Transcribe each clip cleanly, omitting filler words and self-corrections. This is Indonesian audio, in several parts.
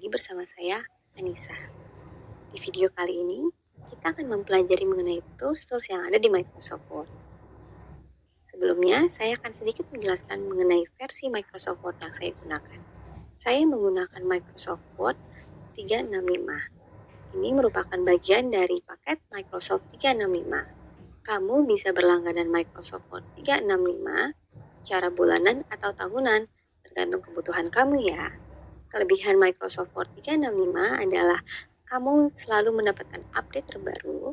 bersama saya, Anissa. Di video kali ini, kita akan mempelajari mengenai tools-tools yang ada di Microsoft Word. Sebelumnya, saya akan sedikit menjelaskan mengenai versi Microsoft Word yang saya gunakan. Saya menggunakan Microsoft Word 365. Ini merupakan bagian dari paket Microsoft 365. Kamu bisa berlangganan Microsoft Word 365 secara bulanan atau tahunan, tergantung kebutuhan kamu ya. Kelebihan Microsoft Word 365 adalah kamu selalu mendapatkan update terbaru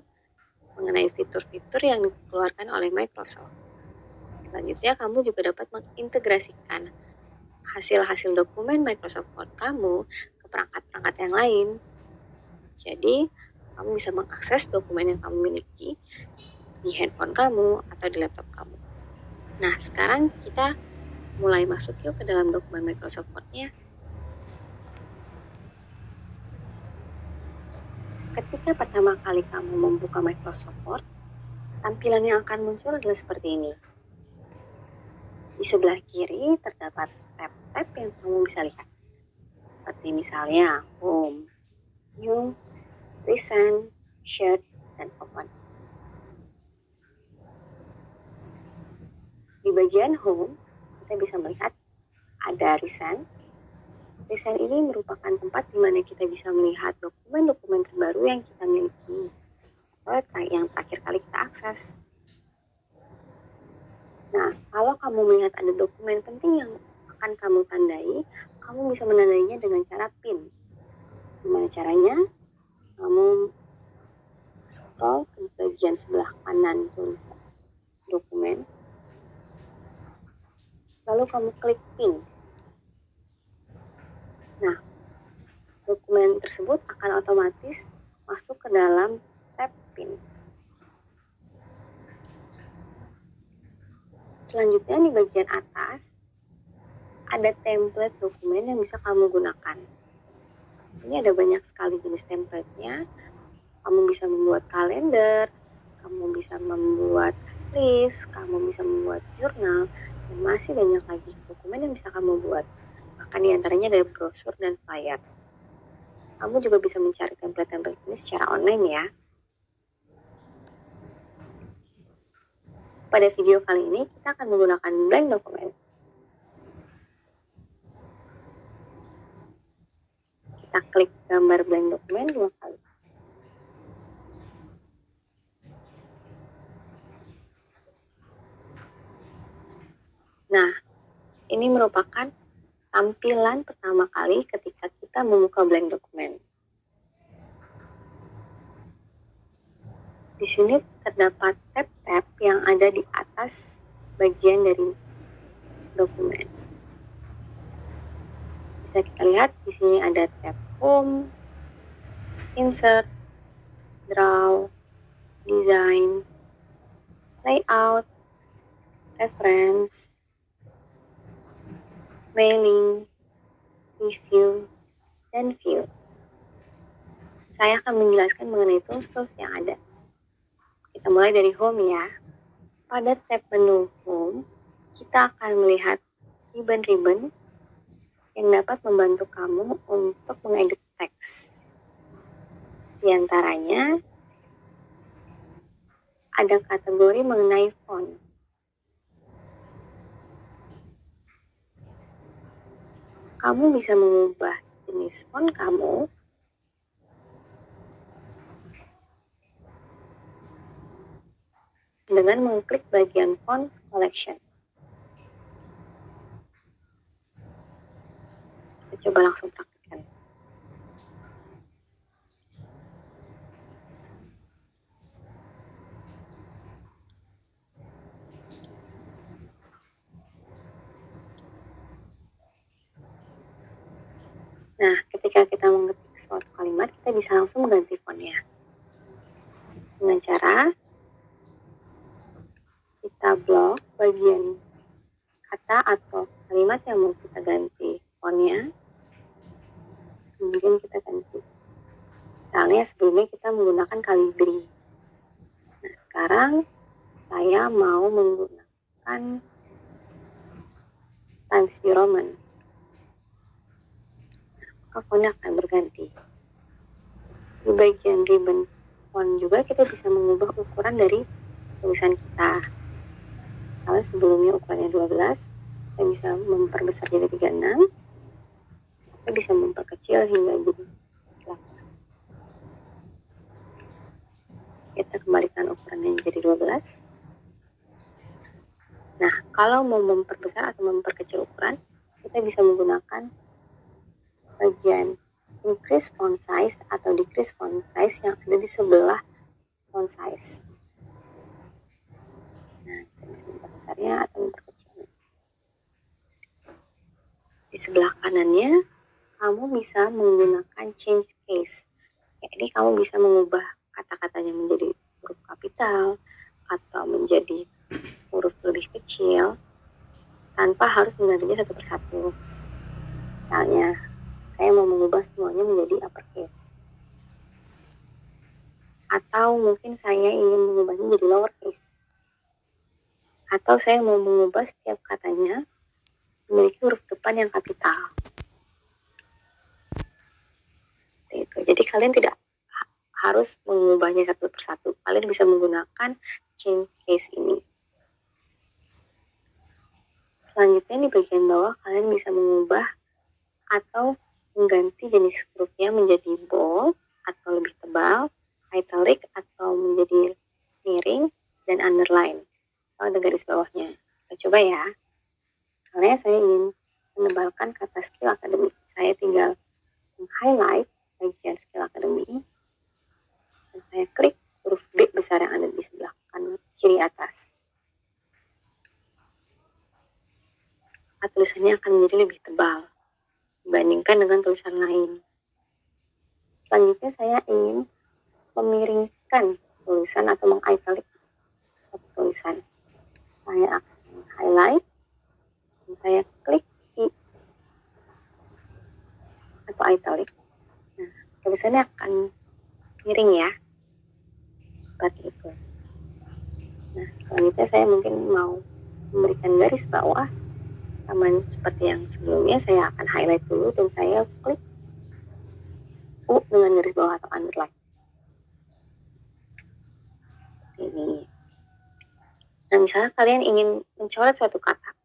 mengenai fitur-fitur yang dikeluarkan oleh Microsoft. Selanjutnya, kamu juga dapat mengintegrasikan hasil-hasil dokumen Microsoft Word kamu ke perangkat-perangkat yang lain. Jadi, kamu bisa mengakses dokumen yang kamu miliki di handphone kamu atau di laptop kamu. Nah, sekarang kita mulai masuk yuk ke dalam dokumen Microsoft Word-nya. Ketika pertama kali kamu membuka Microsoft Word, tampilan yang akan muncul adalah seperti ini. Di sebelah kiri terdapat tab-tab yang kamu bisa lihat. Seperti misalnya Home, New, Recent, Shared, dan Open. Di bagian Home, kita bisa melihat ada Recent. Recent ini merupakan tempat di mana kita bisa melihat dokumen-dokumen terbaru yang kita miliki atau yang terakhir kali kita akses. Nah, kalau kamu melihat ada dokumen penting yang akan kamu tandai, kamu bisa menandainya dengan cara pin. Gimana caranya? Kamu scroll ke bagian sebelah kanan tulisan dokumen, lalu kamu klik pin. Nah, dokumen tersebut akan otomatis masuk ke dalam tab pin. Selanjutnya di bagian atas ada template dokumen yang bisa kamu gunakan. Ini ada banyak sekali jenis template-nya. Kamu bisa membuat kalender, kamu bisa membuat list, kamu bisa membuat jurnal, dan masih banyak lagi dokumen yang bisa kamu buat. Bahkan diantaranya ada brosur dan flyer. Kamu juga bisa mencari template-template ini secara online ya. Pada video kali ini kita akan menggunakan blank dokumen. Kita klik gambar blank dokumen 2 kali. Nah, ini merupakan tampilan pertama kali ketika kita membuka blank dokumen. Di sini terdapat tab-tab yang ada di atas bagian dari dokumen. Bisa kita lihat di sini ada tab Home, Insert, Draw, Design, Layout, Reference, Mailing, Review, dan View. Saya akan menjelaskan mengenai tools-tools yang ada. Kita mulai dari Home ya. Pada tab menu Home, kita akan melihat ribbon-ribbon yang dapat membantu kamu untuk mengedit teks. Di antaranya, ada kategori mengenai font. Kamu bisa mengubah jenis font kamu dengan mengklik bagian Font Collection. Kita coba langsung praktikkan. Nah, ketika kita mengetik suatu kalimat, kita bisa langsung mengganti fontnya. Dengan cara kita blok bagian kata atau kalimat yang mau kita ganti fontnya, kemudian kita ganti. Misalnya sebelumnya kita menggunakan Calibri. Nah, sekarang saya mau menggunakan Times New Roman. maka fontnya akan berganti. Di bagian ribbon font juga kita bisa mengubah ukuran dari tulisan kita. Kalau sebelumnya ukurannya 12, kita bisa memperbesar jadi 36, kita bisa memperkecil hingga jadi 8. Kita kembalikan ukurannya jadi 12. Nah, kalau mau memperbesar atau memperkecil ukuran, kita bisa menggunakan bagian increase font size atau decrease font size yang ada di sebelah font size. Nah, kita bisa memperbesarnya atau memperkecilnya. Di sebelah kanannya, kamu bisa menggunakan change case. Jadi kamu bisa mengubah kata-katanya menjadi huruf kapital atau menjadi huruf lebih kecil tanpa harus menggantinya satu persatu. Misalnya, saya mau mengubah semuanya menjadi uppercase. Atau mungkin saya ingin mengubahnya jadi lowercase. Atau saya mau mengubah setiap katanya memiliki huruf depan yang kapital. Seperti itu. Jadi kalian tidak harus mengubahnya satu persatu. Kalian bisa menggunakan change case ini. Selanjutnya di bagian bawah kalian bisa mengubah atau mengganti jenis hurufnya menjadi bold atau lebih tebal, italic atau menjadi miring, dan underline. Atau ada garis bawahnya. Kita coba ya. Misalnya saya ingin menebalkan kata skill academy. Saya tinggal highlight bagian skill academy. Dan saya klik huruf B besar yang ada di sebelah kanan kiri atas. Tulisannya akan menjadi lebih tebal dibandingkan dengan tulisan lain. Selanjutnya saya ingin memiringkan tulisan atau mengitalic suatu tulisan. Saya akan highlight dan saya klik I atau italic. Nah, tulisannya akan miring ya. Seperti itu. Nah, selanjutnya saya mungkin mau memberikan garis bawah. Sama seperti yang sebelumnya, saya akan highlight dulu dan saya klik U dengan garis bawah atau underline. Ini. Nah, misalnya kalian ingin mencoret suatu kata,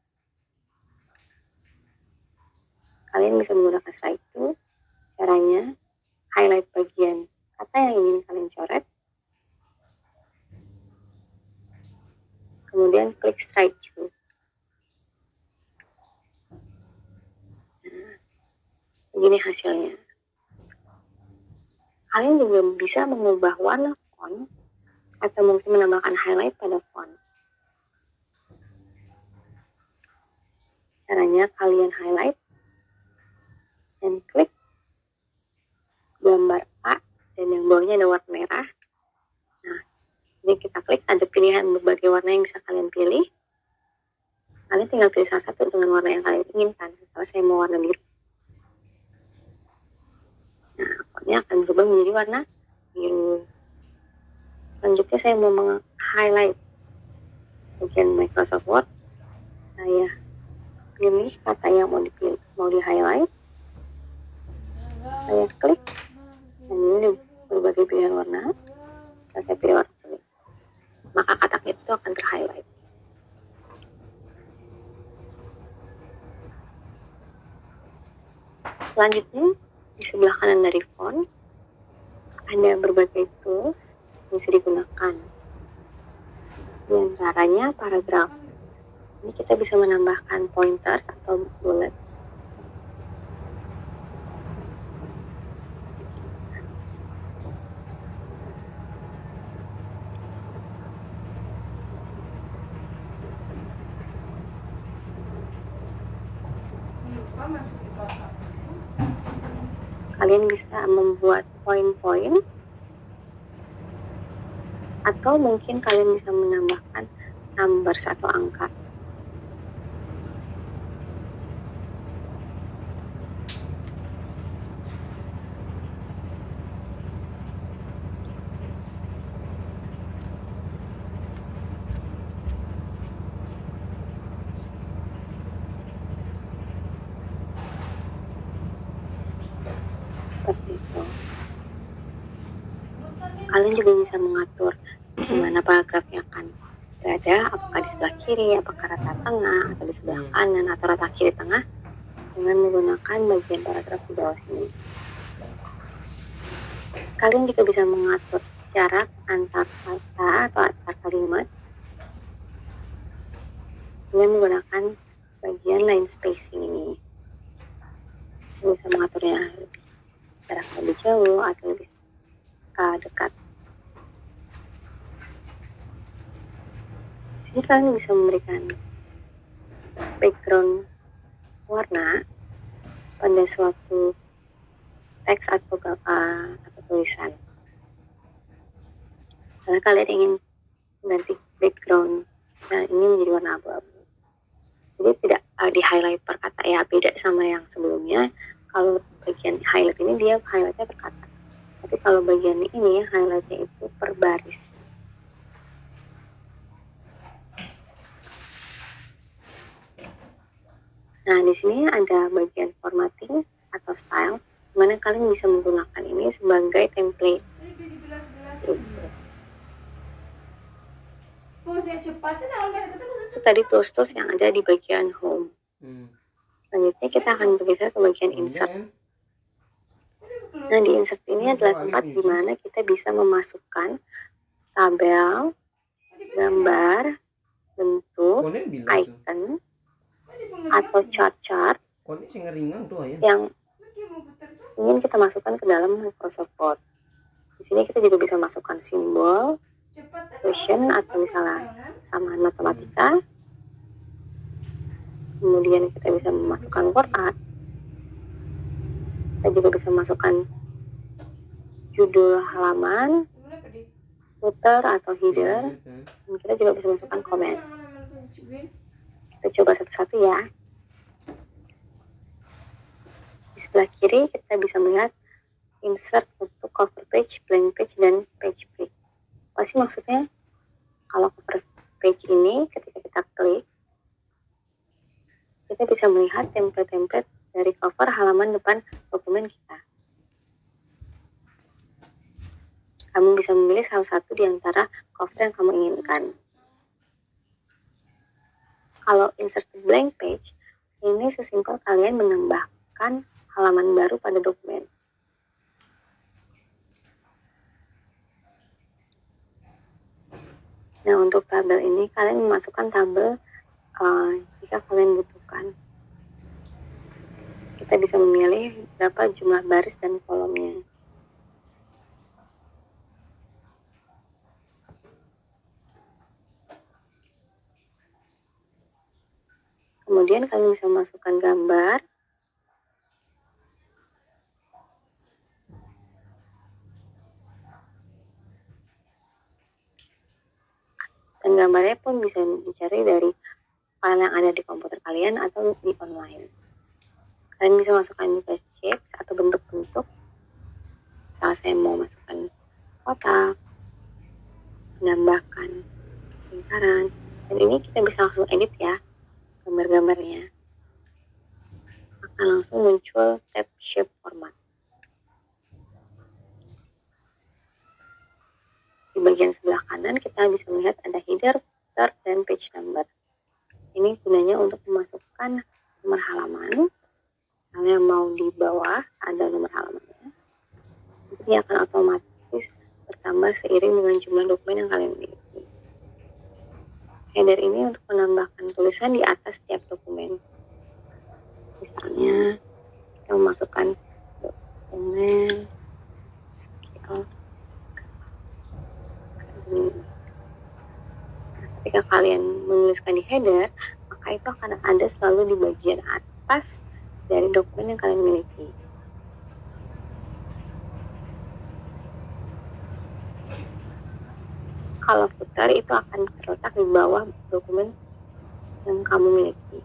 kalian bisa menggunakan slide to. Caranya, highlight bagian kata yang ingin kalian coret, kemudian klik slide to. Nah, begini hasilnya. Kalian juga bisa mengubah warna font atau mungkin menambahkan highlight pada font. Caranya kalian highlight dan klik gambar A dan yang bawahnya ada warna merah. Nah, ini kita klik, ada pilihan berbagai warna yang bisa kalian pilih. Kalian tinggal pilih salah satu dengan warna yang kalian inginkan. Misalnya saya mau warna biru. Nah, fontnya akan berubah menjadi warna biru. Selanjutnya saya mau meng-highlight bagian Microsoft Word. Saya pilih kata yang mau di-highlight. Saya klik dan ini berbagai pilihan warna. Saya pilih warna kuning. Maka kata itu akan ter-highlight. Selanjutnya di sebelah kanan dari font ada berbagai tools yang bisa digunakan. Di antaranya paragraf. Ini kita bisa menambahkan pointers atau bullet. Kalian bisa membuat poin-poin atau mungkin kalian bisa menambahkan numbers atau angka. Kalian juga bisa mengatur di mana paragrafnya akan berada, apakah di sebelah kiri, apakah rata tengah, atau di sebelah kanan, atau rata kiri tengah, dengan menggunakan bagian paragraf di bawah sini. Kalian juga bisa mengatur jarak antar kata atau antar kalimat dengan menggunakan bagian line spacing ini. Kalian bisa mengaturnya jarak lebih jauh atau lebih dekat. Jadi kalian bisa memberikan background warna pada suatu teks atau tulisan. Karena kalian ingin mengganti background dan ini menjadi warna abu-abu. Jadi tidak di highlight per kata ya, beda sama yang sebelumnya. Kalau bagian highlight ini dia highlightnya per kata. Tapi kalau bagian ini highlightnya itu per baris. Nah, di sini ada bagian formatting atau style, di mana kalian bisa menggunakan ini sebagai template. Itu tadi tools-tools yang ada di bagian home. Selanjutnya kita akan bergeser ke bagian insert. Nah, di insert ini adalah tempat di mana kita bisa memasukkan tabel, gambar, bentuk, icon, atau chart-chart yang ingin kita masukkan ke dalam Microsoft Word. Di sini kita juga bisa masukkan simbol, question atau misalnya kesamaan matematika. Kemudian kita bisa memasukkan word art. Kita juga bisa masukkan judul halaman, footer atau header. Dan kita juga bisa masukkan komen. Kita coba satu-satu ya. Di sebelah kiri kita bisa melihat insert untuk cover page, blank page, dan page break. Apa sih maksudnya? Kalau cover page ini ketika kita klik, kita bisa melihat template-template dari cover halaman depan dokumen kita. Kamu bisa memilih salah satu di antara cover yang kamu inginkan. Kalau insert blank page, ini sesimpel kalian menambahkan halaman baru pada dokumen. Nah, untuk tabel ini kalian memasukkan tabel jika kalian butuhkan. Kita bisa memilih berapa jumlah baris dan kolomnya. Kemudian kalian bisa memasukkan gambar. Dan gambarnya pun bisa dicari dari file yang ada di komputer kalian atau di online. Kalian bisa masukkan juga shapes atau bentuk-bentuk. Kalau saya mau masukkan kotak, menambahkan lingkaran, dan ini kita bisa langsung edit ya gambar-gambarnya. Akan langsung muncul tab shape format. Di bagian sebelah kanan kita bisa melihat ada header, footer, dan page number. Ini gunanya untuk memasukkan nomor halaman. Kalau yang mau di bawah ada nomor halamannya. Nanti akan otomatis bertambah seiring dengan jumlah dokumen yang kalian miliki. Header ini untuk menambahkan tulisan di atas setiap dokumen. Misalnya kita memasukkan dokumen skill. Ketika kalian menuliskan di header, maka itu akan ada selalu di bagian atas dari dokumen yang kalian miliki. Kalau footer itu akan terletak di bawah dokumen yang kamu miliki.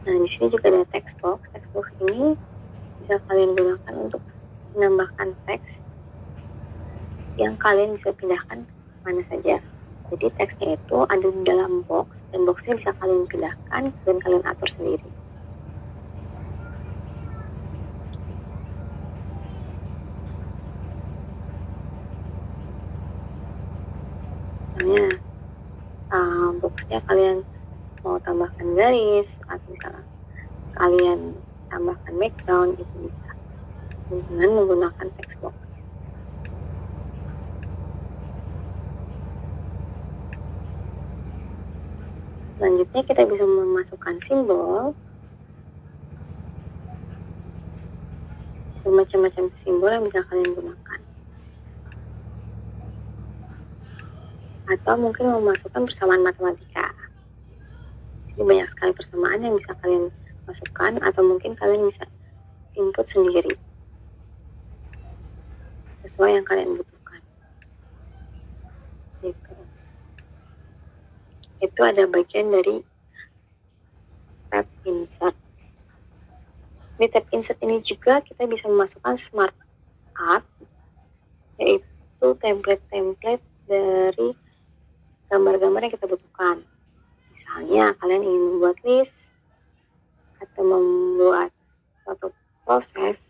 Nah, di sini juga ada text box. Text box ini bisa kalian gunakan untuk menambahkan teks yang kalian bisa pindahkan mana saja. Jadi teksnya itu ada di dalam box dan boxnya bisa kalian pindahkan dan kalian atur sendiri. textboxnya kalian mau tambahkan garis atau misalnya kalian tambahkan background, itu bisa dengan menggunakan textbox. Selanjutnya kita bisa memasukkan simbol, bermacam-macam simbol yang bisa kalian gunakan, atau mungkin memasukkan persamaan matematika. Jadi banyak sekali persamaan yang bisa kalian masukkan, atau mungkin kalian bisa input sendiri sesuai yang kalian butuhkan. Gitu. Itu ada bagian dari tab insert. Di tab insert ini juga kita bisa memasukkan smart art, yaitu template-template dari gambar-gambar yang kita butuhkan. Misalnya kalian ingin membuat list atau membuat suatu proses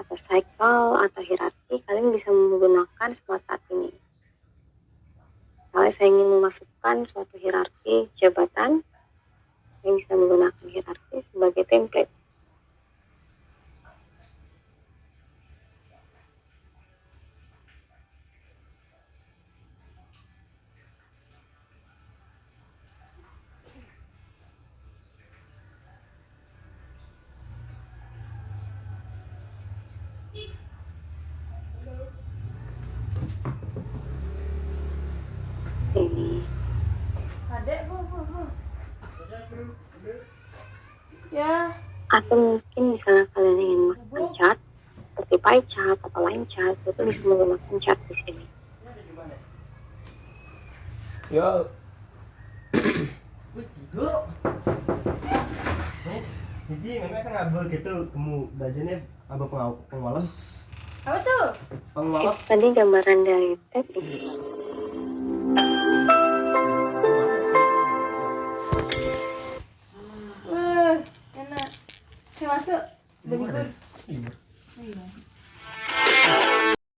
atau cycle atau hierarki, kalian bisa menggunakan smart art ini. Kalau saya ingin memasukkan suatu hierarki jabatan, saya bisa menggunakan hierarki sebagai template. Ini. Ya. Atau mungkin misalnya kalian ingin memasukkan chart seperti pie chart atau line chart, itu bisa menggunakan chart di sini. Ya. Jadi memang kan abah gitu kamu belajarnya abah pengawas. Apa tuh? Pengawas. Tadi gambaran dari tab ini.